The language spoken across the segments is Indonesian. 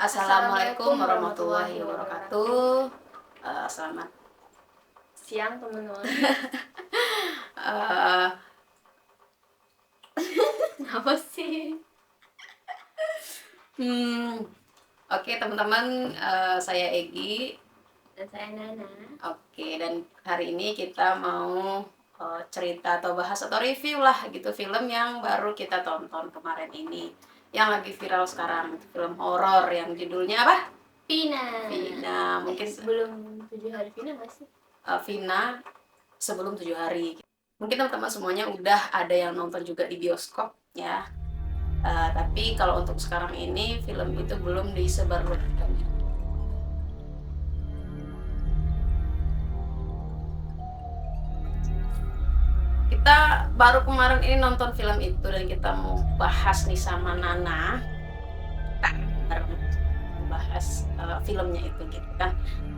Assalamualaikum warahmatullahi wabarakatuh. Selamat siang teman-teman. Apa sih? Oke teman-teman, saya Egi Dan saya Nana. Oke, dan hari ini kita mau cerita atau bahas atau review lah gitu film yang baru kita tonton kemarin ini, yang lagi viral sekarang, film horor yang judulnya apa? Vina. Mungkin sebelum 7 hari Vina nggak sih? Vina sebelum 7 hari. Mungkin teman-teman semuanya udah ada yang nonton juga di bioskop ya. Tapi kalau untuk sekarang ini film itu belum disebarluaskan. Kita baru kemarin ini nonton film itu dan kita mau bahas nih sama Nana. Kita bahas filmnya itu gitu kan.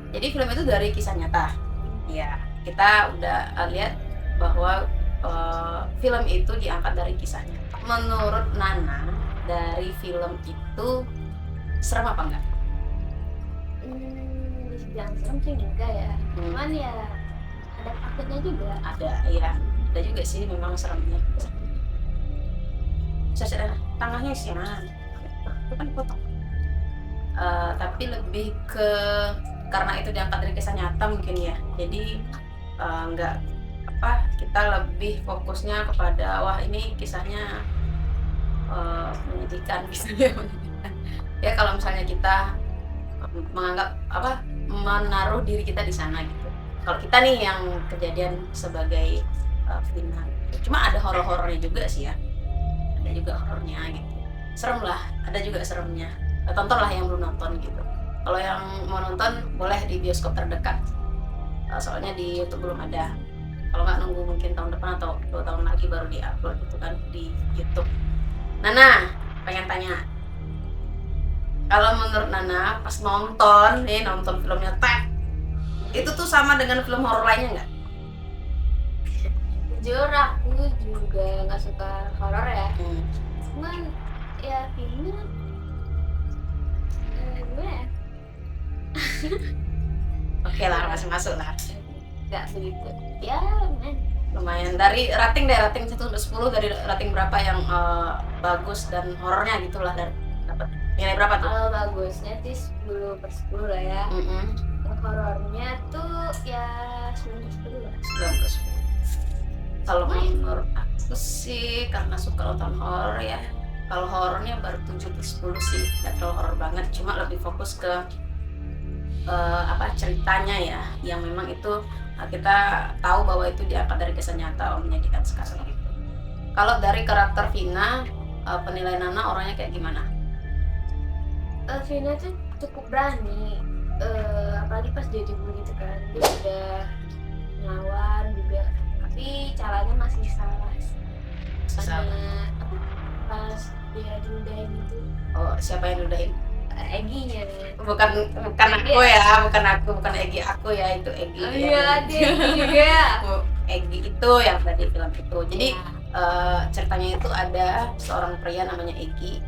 Jadi film itu dari kisah nyata. Ya, kita udah lihat bahwa film itu diangkat dari kisahnya. Menurut Nana, dari film itu serem apa enggak? Dibilang serem sih enggak ya. Cuman ya ada takutnya juga. Ada juga sih memang seremnya. Saya tangannya sih itu kan potong. Tapi lebih ke karena itu diangkat dari kisah nyata mungkin ya. Jadi enggak kita lebih fokusnya kepada wah ini kisahnya menyedihkan ya kalau misalnya kita menganggap menaruh diri kita di sana gitu. Kalau kita nih yang kejadian sebagai Vina, cuma ada horor-horornya juga sih ya, ada juga horornya gitu, serem lah, ada juga seremnya. Tonton lah yang belum nonton gitu. Kalau yang mau nonton boleh di bioskop terdekat, soalnya di YouTube belum ada. Kalau nggak nunggu mungkin tahun depan atau 2 tahun lagi baru di-upload gitu kan di YouTube. Nana, pengen tanya, kalau menurut Nana pas nonton filmnya Tet, itu tuh sama dengan film horor lainnya nggak? Jujur aku juga nggak suka horor ya. Cuman ya filmnya gimana ya? Oke lah, masih masuk lah. Nggak begitu. Ya lumayan. Dari rating 1 sampai 10, dari rating berapa yang bagus dan horornya gitulah, dari dapat nilai berapa tuh? Kalau bagusnya sih 10/10 lah ya. Horornya tuh ya 9/10 lah. 9/10. Kalau menurut aku sih karena suka nonton horor ya, kalau horornya baru 7/10 sih, nggak terlalu horor banget, cuma lebih fokus ke ceritanya ya, yang memang itu kita tahu bahwa itu diangkat dari kisah nyata, menyedihkan sekali gitu. Kalau dari karakter Vina, penilaian Nana orangnya kayak gimana? Vina tuh cukup berani, apalagi pas dia dibully gitu kan, dia udah ngelawan juga, tapi caranya masih salah. Pas dia diludahin itu. Oh, siapa yang ludahin? Eginya. Bukan aku ya, bukan Egi aku ya, itu Egi. Oh iya, dia juga. Egi itu yang tadi film itu. Jadi ceritanya itu ada seorang pria namanya Egi,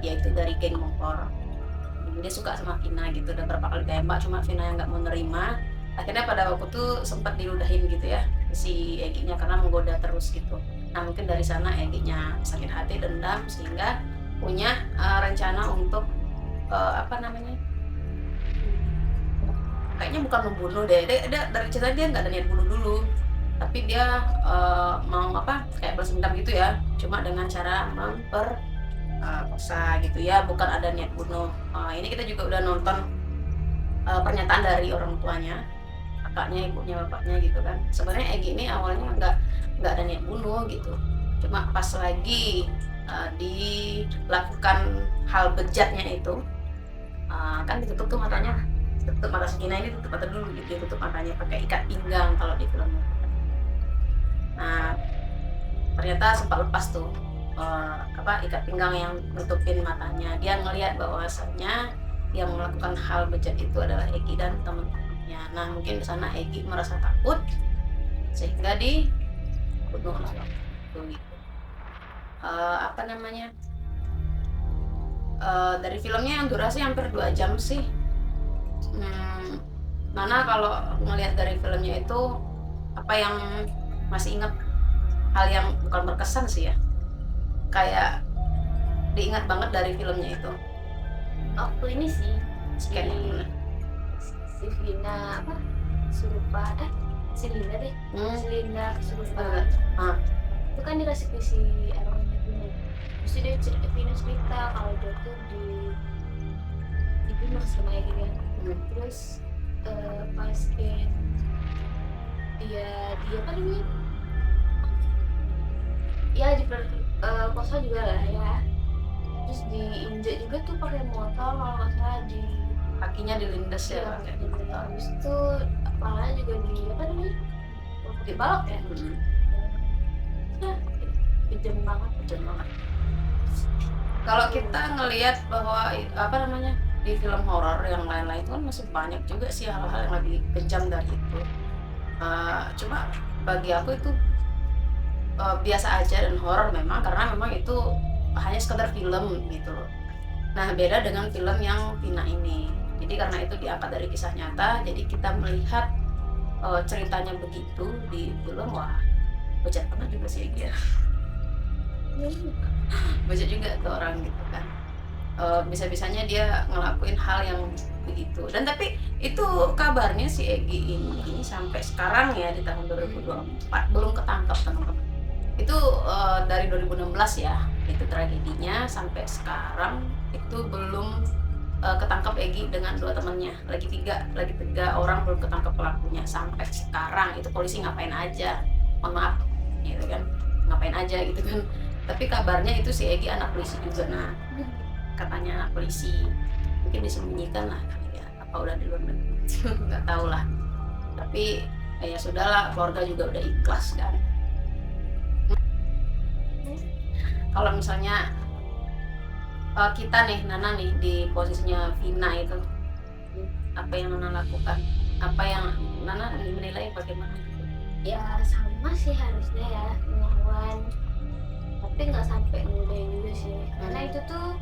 dia itu dari geng motor. Dia suka sama Vina gitu, udah berapa kali tembak, cuma Vina yang nggak mau nerima. Akhirnya pada waktu itu sempat diludahin gitu ya si Eginya karena menggoda terus gitu. Nah mungkin dari sana Eginya sakit hati, dendam, sehingga punya rencana untuk kayaknya bukan membunuh deh. Dia dari cerita dia nggak ada niat bunuh dulu, tapi dia mau kayak balas dendam gitu ya, cuma dengan cara memperkosa gitu ya, bukan ada niat bunuh. Ini kita juga udah nonton pernyataan dari orang tuanya, kakaknya, ibunya, bapaknya gitu kan. Sebenarnya Egi ini awalnya nggak ada niat bunuh gitu, cuma pas lagi dilakukan hal bejatnya itu, kan ditutup tuh matanya, tutup mata si Vina ini, tutup mata dulu gitu, tutup matanya pakai ikat pinggang kalau di film. Nah ternyata sempat lepas tuh ikat pinggang yang nutupin matanya. Dia ngelihat bahwasanya yang melakukan hal bejat itu adalah Egi dan teman-temannya. Nah mungkin di sana Egi merasa takut sehingga dibunuh gitu. dari filmnya yang durasi hampir 2 jam sih. Mana kalau ngelihat dari filmnya itu apa yang masih ingat hal yang bukan berkesan sih ya, kayak diingat banget dari filmnya itu Waktu ini sih scan yang mana? si Vina apa Surupa si Linda deh si Linda Surupa Ah. itu kan dikasih ke si Erwinnya Vina, terus dia Vina cerita kalau dia tuh dibunuh sama Egi kan. Terus pas dia apa namanya ya kosa juga lah ya, terus diinjek juga tuh pakai motor kalau nggak salah di Kakinya dilindas ya pakai motor. habis itu kepalanya juga di apa namanya dibalok ya. Ya, kejam banget. Kalau kita ngelihat bahwa apa namanya di film horor yang lain-lain itu kan masih banyak juga sih hal-hal yang lebih kejam dari itu. Cuma bagi aku itu biasa aja dan horor memang, karena memang itu hanya sekedar film gitu loh. Nah, beda dengan film yang Vina ini. Jadi karena itu diangkat dari kisah nyata, jadi kita melihat ceritanya begitu di film, wah bocah banget juga sih ya. Bocah juga tuh orang gitu kan. Bisa-bisanya dia ngelakuin hal yang begitu. Dan tapi itu kabarnya si Egi ini sampai sekarang ya di tahun 2024 belum ketangkap teman-teman. Itu dari 2016 ya, itu tragedinya, sampai sekarang itu belum ketangkap Egi dengan 2 temannya. Lagi tiga orang belum ketangkap pelakunya sampai sekarang. Itu polisi ngapain aja, mohon maaf gitu kan, ngapain aja gitu kan. Tapi kabarnya itu si Egi anak polisi juga. Nah, katanya anak polisi, mungkin disembunyikan lah ya, apa udah di luar negeri nggak tahu lah. Tapi ya sudahlah, keluarga juga udah ikhlas kan. Kalau misalnya kita nih, Nana nih di posisinya Vina itu, apa yang Nana lakukan? Apa yang Nana menilai bagaimana? Ya sama sih harusnya ya, melawan, tapi nggak sampai ngudain juga sih, karena itu tuh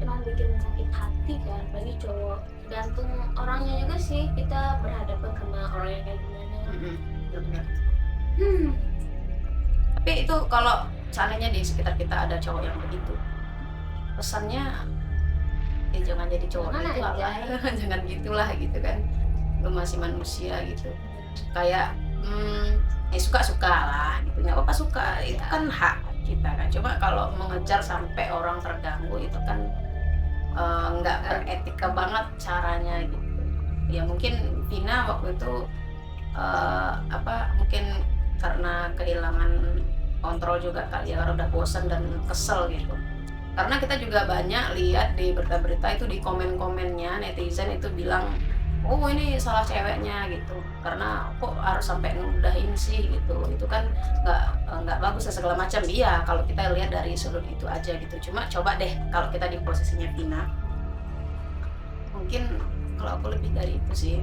emang bikin sakit hati kan, bagi cowok. Tergantung orangnya juga sih, kita berhadapan sama orang yang kayak gimana. Benar-benar. Tapi itu kalau seandainya di sekitar kita ada cowok yang begitu, pesannya ya jangan jadi cowok Jangan itu aja. lah. Jangan gitulah gitu kan, lu masih manusia gitu. Kayak ya suka-suka lah gitu, nggak apa-apa suka, itu kan hak kita kan. Cuma kalau mengejar sampai orang terganggu itu kan nggak beretika banget caranya gitu. Ya mungkin Vina waktu itu mungkin karena kehilangan kontrol juga kali ya, udah bosan dan kesel gitu. Karena kita juga banyak lihat di berita-berita itu, di komen-komennya netizen itu bilang, oh ini salah ceweknya gitu, karena kok harus sampai nudahin sih gitu. Itu kan nggak bagus dan segala macam. Iya, kalau kita lihat dari sudut itu aja gitu. Cuma coba deh kalau kita di posisinya Vina, mungkin kalau aku lebih dari itu sih.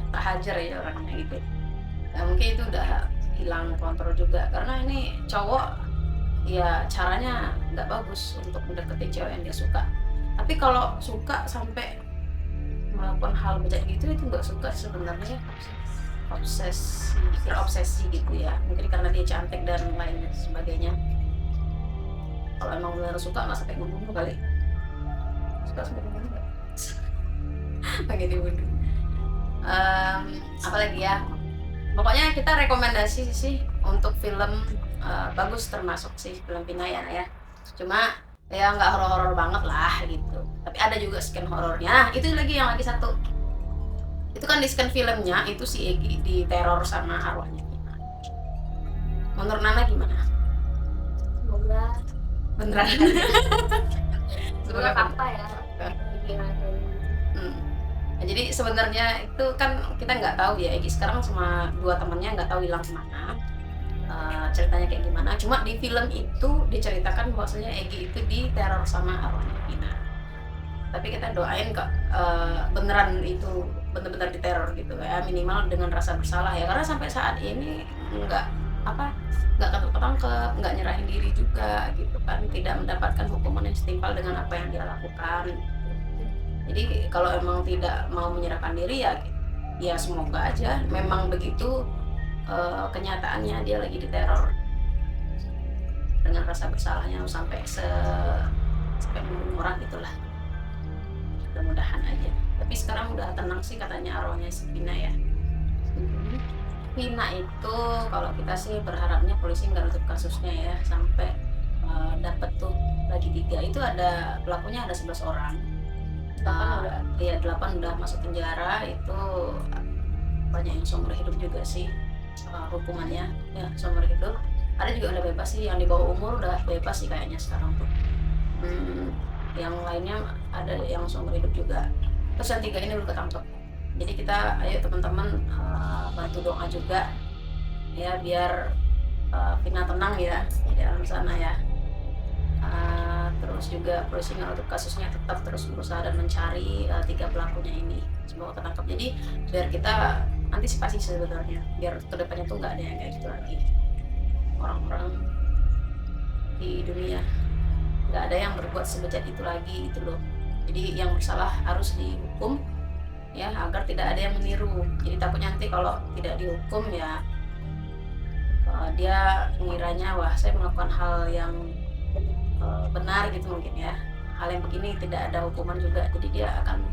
Tak hajar ya orangnya gitu. Nah, mungkin itu udah hilang kontrol juga, karena ini cowok ya caranya nggak bagus untuk mendekati cewek yang dia suka. Tapi kalau suka sampai melakukan hal bejat gitu, itu nggak suka sebenarnya. Obsesi gitu ya, mungkin karena dia cantik dan lain sebagainya. Kalau emang benar suka nggak sampai membunuh kali. Suka sampai membunuh nggak? Pakai dibunuh. Apalagi ya, pokoknya kita rekomendasi sih untuk film bagus, termasuk sih film Vina ya. Cuma ya nggak horor-horor banget lah gitu, tapi ada juga scan horornya. Itu lagi yang lagi satu, itu kan di scan filmnya itu si Egi diteror sama arwahnya Vina. Menurut Nana gimana? Semoga Beneran? semoga apa ya Nah, jadi sebenarnya itu kan kita nggak tahu ya, Egi sekarang sama 2 temannya nggak tahu hilang kemana, ceritanya kayak gimana. Cuma di film itu diceritakan bahwasanya Egi itu diteror sama arwahnya Vina. Tapi kita doain kok beneran itu benar-benar diteror gitu ya, minimal dengan rasa bersalah ya, karena sampai saat ini nggak apa nggak ketangkep, nggak nyerahin diri juga gitu kan, tidak mendapatkan hukuman yang setimpal dengan apa yang dia lakukan. Jadi kalau emang tidak mau menyerahkan diri ya semoga aja memang begitu kenyataannya dia lagi diteror dengan rasa bersalahnya sampai membunuh orang gitulah. Mudah-mudahan aja. Tapi sekarang udah tenang sih katanya arwahnya si Vina ya. Vina itu kalau kita sih berharapnya polisi nggak nutup kasusnya ya sampai dapat tuh lagi 3. Itu ada pelakunya ada 11 orang. 8 udah masuk penjara. Itu banyak yang seumur hidup juga sih hukumannya ya, seumur hidup. Ada juga udah bebas sih, yang di bawah umur udah bebas sih kayaknya sekarang tuh. Yang lainnya ada yang seumur hidup juga. Terus yang 3 ini belum ketangkep. Jadi kita ayo teman-teman bantu doa juga ya biar Vina tenang ya di dalam sana ya. Terus juga polisi untuk kasusnya tetap terus berusaha dan mencari 3 pelakunya ini, semoga ketangkep. Jadi biar kita antisipasi sebenarnya, biar kedepannya tuh nggak ada yang kayak gitu lagi. Orang-orang di dunia nggak ada yang berbuat sebejat itu lagi gitu loh. Jadi yang bersalah harus dihukum ya agar tidak ada yang meniru. Jadi takutnya nanti kalau tidak dihukum ya dia ngiranya wah saya melakukan hal yang benar gitu mungkin ya, hal yang begini tidak ada hukuman juga, jadi dia akan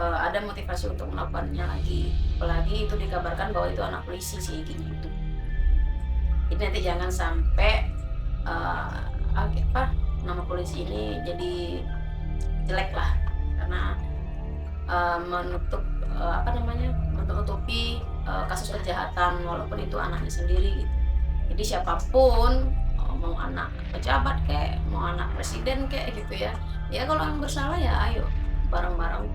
ada motivasi untuk melakukannya lagi. Apalagi itu dikabarkan bahwa itu anak polisi sih gitu. Jadi nanti jangan sampai nama polisi ini jadi jelek lah karena menutupi kasus kejahatan walaupun itu anaknya sendiri gitu. Jadi siapapun mau anak pejabat kayak mau anak presiden kayak gitu ya kalau yang bersalah ya ayo bareng-bareng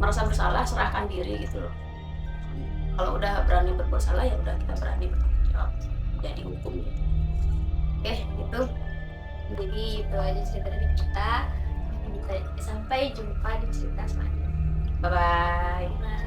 merasa bersalah serahkan diri gitu loh. Kalau udah berani berbuat salah ya udah kita berani bertanggung jawab jadi hukum gitu. Oke gitu. Jadi itu aja cerita dari kita. Sampai jumpa di cerita selanjutnya. Bye bye.